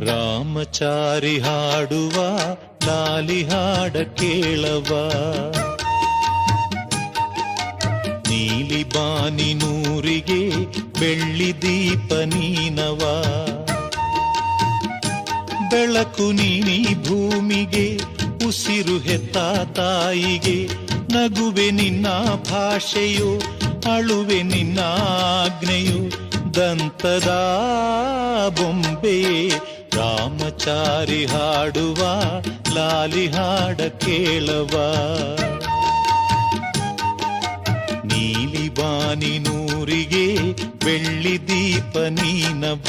ರಾಮಚಾರಿ ಹಾಡುವ ಲಾಲಿ ಹಾಡ ಕೇಳವ, ನೀಲಿ ಬಾನಿ ನೂರಿಗೆ ಬೆಳ್ಳಿ ದೀಪ ನೀನವ, ಬೆಳಕು ನೀನಿ ಭೂಮಿಗೆ ಉಸಿರು ಹೆತ್ತ ತಾಯಿಗೆ, ನಗುವೆ ನಿನ್ನ ಭಾಷೆಯು ಅಳುವೆ ನಿನ್ನ ಆಜ್ಞೆಯು, ದಂತದ ಬೊಂಬೆ ರಾಮಚಾರಿ ಹಾಡುವ ಲಾಲಿ ಹಾಡ ಕೇಳವ, ನೀಲಿ ಬಾನಿ ನೂರಿಗೆ ಬೆಳ್ಳಿ ದೀಪ ನೀನವ.